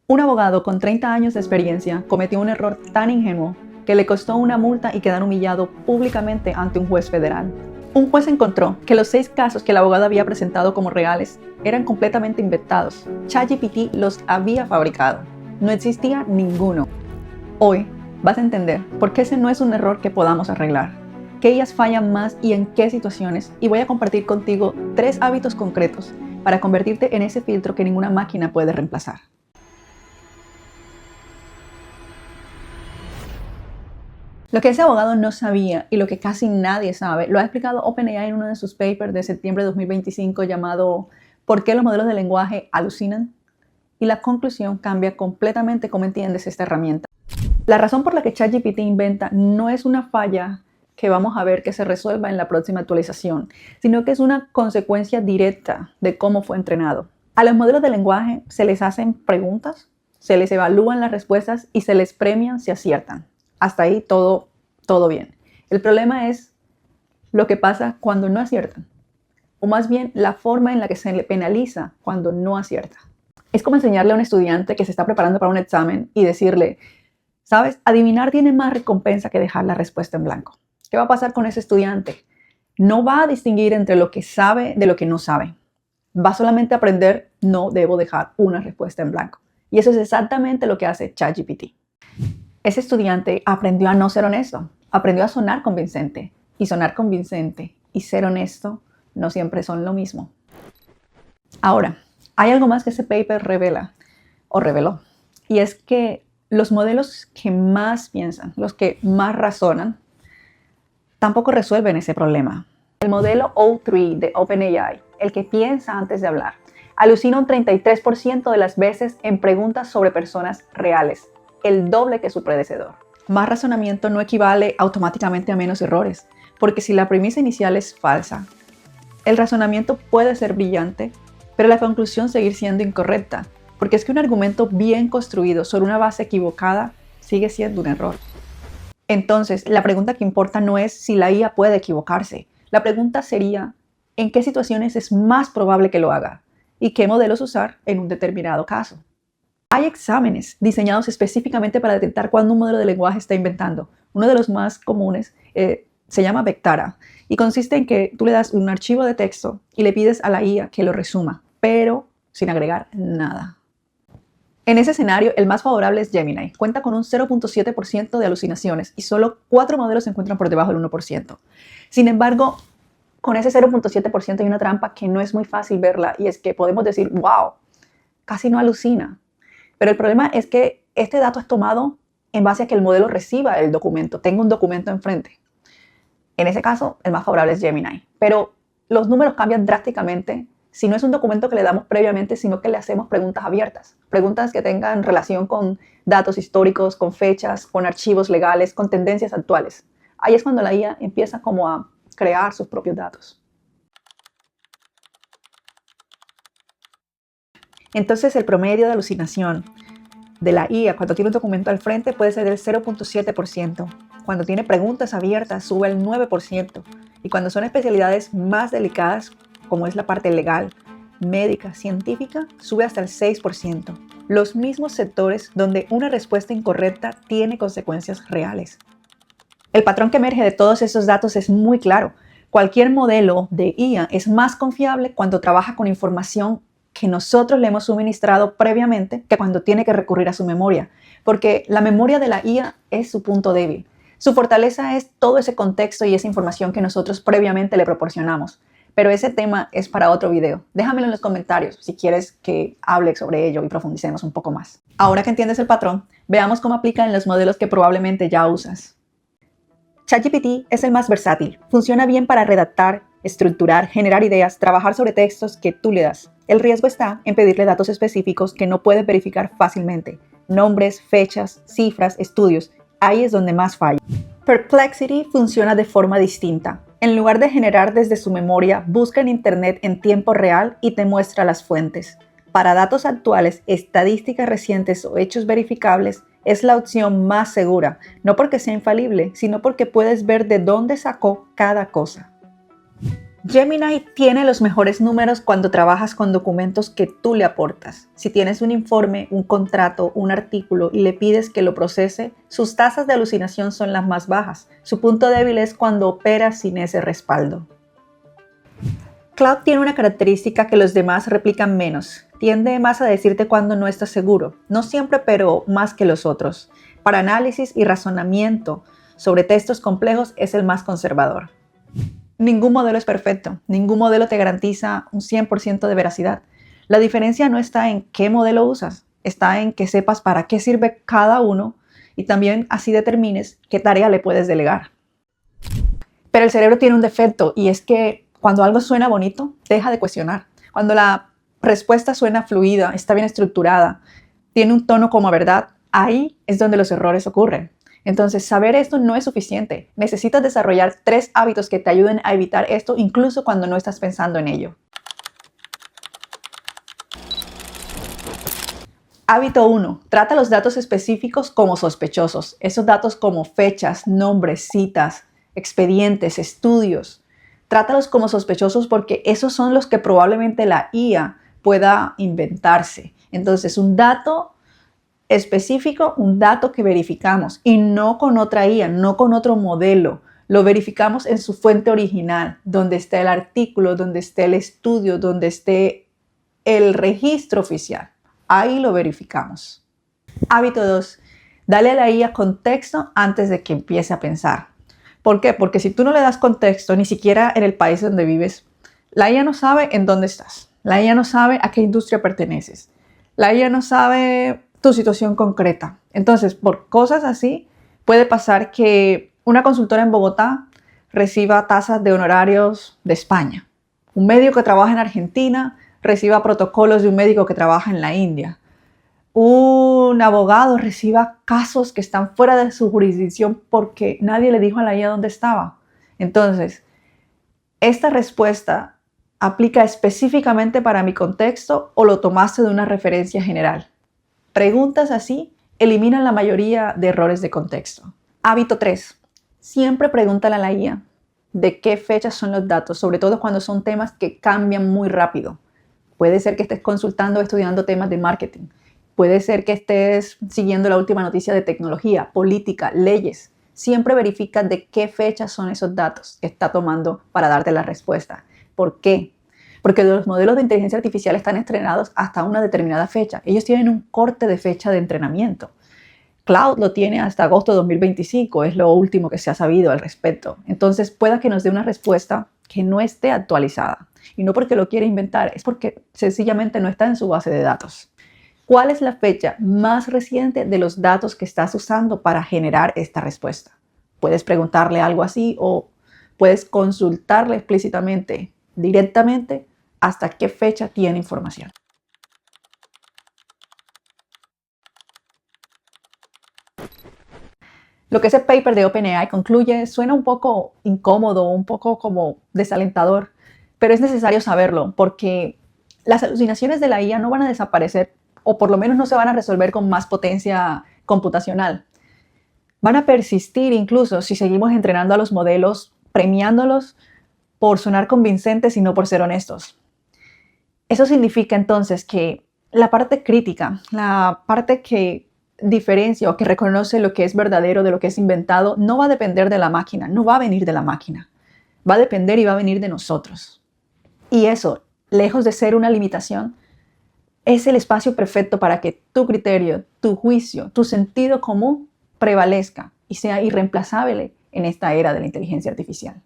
Un abogado con 30 años de experiencia cometió un error tan ingenuo que le costó una multa y quedar humillado públicamente ante un juez federal. Un juez encontró que los 6 casos que el abogado había presentado como reales eran completamente inventados. ChatGPT los había fabricado. No existía ninguno. Hoy vas a entender por qué ese no es un error que podamos arreglar, qué ellas fallan más y en qué situaciones, y voy a compartir contigo 3 hábitos concretos para convertirte en ese filtro que ninguna máquina puede reemplazar. Lo que ese abogado no sabía y lo que casi nadie sabe, lo ha explicado OpenAI en uno de sus papers de septiembre de 2025 llamado ¿Por qué los modelos de lenguaje alucinan? Y la conclusión cambia completamente cómo entiendes esta herramienta. La razón por la que ChatGPT inventa no es una falla que vamos a ver que se resuelva en la próxima actualización, sino que es una consecuencia directa de cómo fue entrenado. A los modelos de lenguaje se les hacen preguntas, se les evalúan las respuestas y se les premian si aciertan. Hasta ahí todo bien. El problema es lo que pasa cuando no aciertan, o más bien la forma en la que se le penaliza cuando no acierta. Es como enseñarle a un estudiante que se está preparando para un examen y decirle, ¿sabes? Adivinar tiene más recompensa que dejar la respuesta en blanco. ¿Qué va a pasar con ese estudiante? No va a distinguir entre lo que sabe de lo que no sabe. Va solamente a aprender, no debo dejar una respuesta en blanco. Y eso es exactamente lo que hace ChatGPT. Ese estudiante aprendió a no ser honesto, aprendió a sonar convincente. Y sonar convincente y ser honesto no siempre son lo mismo. Ahora, hay algo más que ese paper reveló. Y es que los modelos que más piensan, los que más razonan, tampoco resuelven ese problema. El modelo O3 de OpenAI, el que piensa antes de hablar, alucina un 33% de las veces en preguntas sobre personas reales, el doble que su predecesor. Más razonamiento no equivale automáticamente a menos errores, porque si la premisa inicial es falsa, el razonamiento puede ser brillante, pero la conclusión seguir siendo incorrecta, porque es que un argumento bien construido sobre una base equivocada sigue siendo un error. Entonces, la pregunta que importa no es si la IA puede equivocarse. La pregunta sería, ¿en qué situaciones es más probable que lo haga? ¿Y qué modelos usar en un determinado caso? Hay exámenes diseñados específicamente para detectar cuándo un modelo de lenguaje está inventando. Uno de los más comunes se llama Vectara y consiste en que tú le das un archivo de texto y le pides a la IA que lo resuma, pero sin agregar nada. En ese escenario, el más favorable es Gemini. Cuenta con un 0.7% de alucinaciones y solo 4 modelos se encuentran por debajo del 1%. Sin embargo, con ese 0.7% hay una trampa que no es muy fácil verla y es que podemos decir, wow, casi no alucina. Pero el problema es que este dato es tomado en base a que el modelo reciba el documento, tenga un documento enfrente. En ese caso, el más favorable es Gemini. Pero los números cambian drásticamente si no es un documento que le damos previamente, sino que le hacemos preguntas abiertas. Preguntas que tengan relación con datos históricos, con fechas, con archivos legales, con tendencias actuales. Ahí es cuando la IA empieza como a crear sus propios datos. Entonces, el promedio de alucinación de la IA cuando tiene un documento al frente puede ser del 0.7%. Cuando tiene preguntas abiertas sube al 9%. Y cuando son especialidades más delicadas, como es la parte legal, médica, científica, sube hasta el 6%. Los mismos sectores donde una respuesta incorrecta tiene consecuencias reales. El patrón que emerge de todos esos datos es muy claro. Cualquier modelo de IA es más confiable cuando trabaja con información que nosotros le hemos suministrado previamente que cuando tiene que recurrir a su memoria, porque la memoria de la IA es su punto débil. Su fortaleza es todo ese contexto y esa información que nosotros previamente le proporcionamos. Pero ese tema es para otro video. Déjamelo en los comentarios si quieres que hable sobre ello y profundicemos un poco más. Ahora que entiendes el patrón, veamos cómo aplica en los modelos que probablemente ya usas. ChatGPT es el más versátil. Funciona bien para redactar, estructurar, generar ideas, trabajar sobre textos que tú le das. El riesgo está en pedirle datos específicos que no puedes verificar fácilmente. Nombres, fechas, cifras, estudios. Ahí es donde más falla. Perplexity funciona de forma distinta. En lugar de generar desde su memoria, busca en Internet en tiempo real y te muestra las fuentes. Para datos actuales, estadísticas recientes o hechos verificables, es la opción más segura, no porque sea infalible, sino porque puedes ver de dónde sacó cada cosa. Gemini tiene los mejores números cuando trabajas con documentos que tú le aportas. Si tienes un informe, un contrato, un artículo y le pides que lo procese, sus tasas de alucinación son las más bajas. Su punto débil es cuando opera sin ese respaldo. Claude tiene una característica que los demás replican menos. Tiende más a decirte cuando no estás seguro. No siempre, pero más que los otros. Para análisis y razonamiento sobre textos complejos es el más conservador. Ningún modelo es perfecto, ningún modelo te garantiza un 100% de veracidad. La diferencia no está en qué modelo usas, está en que sepas para qué sirve cada uno y también así determines qué tarea le puedes delegar. Pero el cerebro tiene un defecto y es que cuando algo suena bonito, deja de cuestionar. Cuando la respuesta suena fluida, está bien estructurada, tiene un tono como a verdad, ahí es donde los errores ocurren. Entonces, saber esto no es suficiente. Necesitas desarrollar 3 hábitos que te ayuden a evitar esto incluso cuando no estás pensando en ello. Hábito 1. Trata los datos específicos como sospechosos. Esos datos como fechas, nombres, citas, expedientes, estudios. Trátalos como sospechosos porque esos son los que probablemente la IA pueda inventarse. Entonces, un dato específico, un dato que verificamos y no con otra IA, no con otro modelo. Lo verificamos en su fuente original, donde esté el artículo, donde esté el estudio, donde esté el registro oficial. Ahí lo verificamos. Hábito 2. Dale a la IA contexto antes de que empiece a pensar. ¿Por qué? Porque si tú no le das contexto, ni siquiera en el país donde vives, la IA no sabe en dónde estás. La IA no sabe a qué industria perteneces. La IA no sabe tu situación concreta. Entonces, por cosas así, puede pasar que una consultora en Bogotá reciba tasas de honorarios de España. Un médico que trabaja en Argentina reciba protocolos de un médico que trabaja en la India. Un abogado reciba casos que están fuera de su jurisdicción porque nadie le dijo a la IA dónde estaba. Entonces, esta respuesta aplica específicamente para mi contexto o lo tomaste de una referencia general. Preguntas así eliminan la mayoría de errores de contexto. Hábito 3. Siempre pregúntale a la IA de qué fechas son los datos, sobre todo cuando son temas que cambian muy rápido. Puede ser que estés consultando o estudiando temas de marketing. Puede ser que estés siguiendo la última noticia de tecnología, política, leyes. Siempre verifica de qué fechas son esos datos que está tomando para darte la respuesta. ¿Por qué? Porque los modelos de inteligencia artificial están entrenados hasta una determinada fecha. Ellos tienen un corte de fecha de entrenamiento. Claude lo tiene hasta agosto de 2025, es lo último que se ha sabido al respecto. Entonces, pueda que nos dé una respuesta que no esté actualizada. Y no porque lo quiere inventar, es porque sencillamente no está en su base de datos. ¿Cuál es la fecha más reciente de los datos que estás usando para generar esta respuesta? Puedes preguntarle algo así o puedes consultarle explícitamente, directamente, hasta qué fecha tiene información. Lo que ese paper de OpenAI concluye suena un poco incómodo, un poco como desalentador, pero es necesario saberlo porque las alucinaciones de la IA no van a desaparecer o por lo menos no se van a resolver con más potencia computacional. Van a persistir incluso si seguimos entrenando a los modelos, premiándolos por sonar convincentes y no por ser honestos. Eso significa entonces que la parte crítica, la parte que diferencia o que reconoce lo que es verdadero de lo que es inventado, no va a depender de la máquina, no va a venir de la máquina. Va a depender y va a venir de nosotros. Y eso, lejos de ser una limitación, es el espacio perfecto para que tu criterio, tu juicio, tu sentido común prevalezca y sea irreemplazable en esta era de la inteligencia artificial.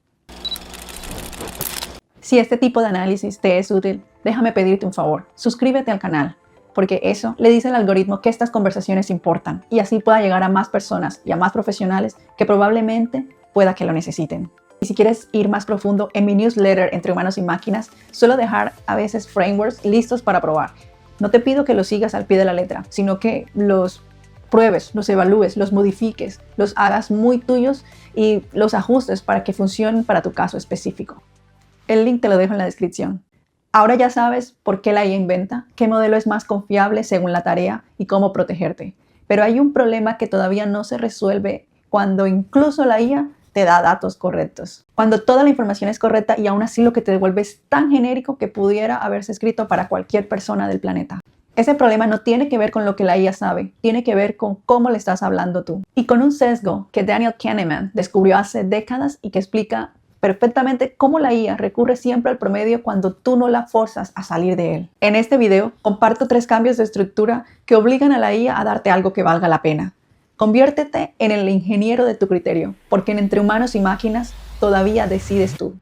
Si este tipo de análisis te es útil, déjame pedirte un favor. Suscríbete al canal, porque eso le dice al algoritmo que estas conversaciones importan y así pueda llegar a más personas y a más profesionales que probablemente pueda que lo necesiten. Y si quieres ir más profundo en mi newsletter Entre Humanos y Máquinas, suelo dejar a veces frameworks listos para probar. No te pido que los sigas al pie de la letra, sino que los pruebes, los evalúes, los modifiques, los hagas muy tuyos y los ajustes para que funcionen para tu caso específico. El link te lo dejo en la descripción. Ahora ya sabes por qué la IA inventa, qué modelo es más confiable según la tarea y cómo protegerte. Pero hay un problema que todavía no se resuelve cuando incluso la IA te da datos correctos. Cuando toda la información es correcta y aún así lo que te devuelve es tan genérico que pudiera haberse escrito para cualquier persona del planeta. Ese problema no tiene que ver con lo que la IA sabe, tiene que ver con cómo le estás hablando tú. Y con un sesgo que Daniel Kahneman descubrió hace décadas y que explica perfectamente cómo la IA recurre siempre al promedio cuando tú no la forzas a salir de él. En este video comparto 3 cambios de estructura que obligan a la IA a darte algo que valga la pena. Conviértete en el ingeniero de tu criterio, porque entre humanos y máquinas todavía decides tú.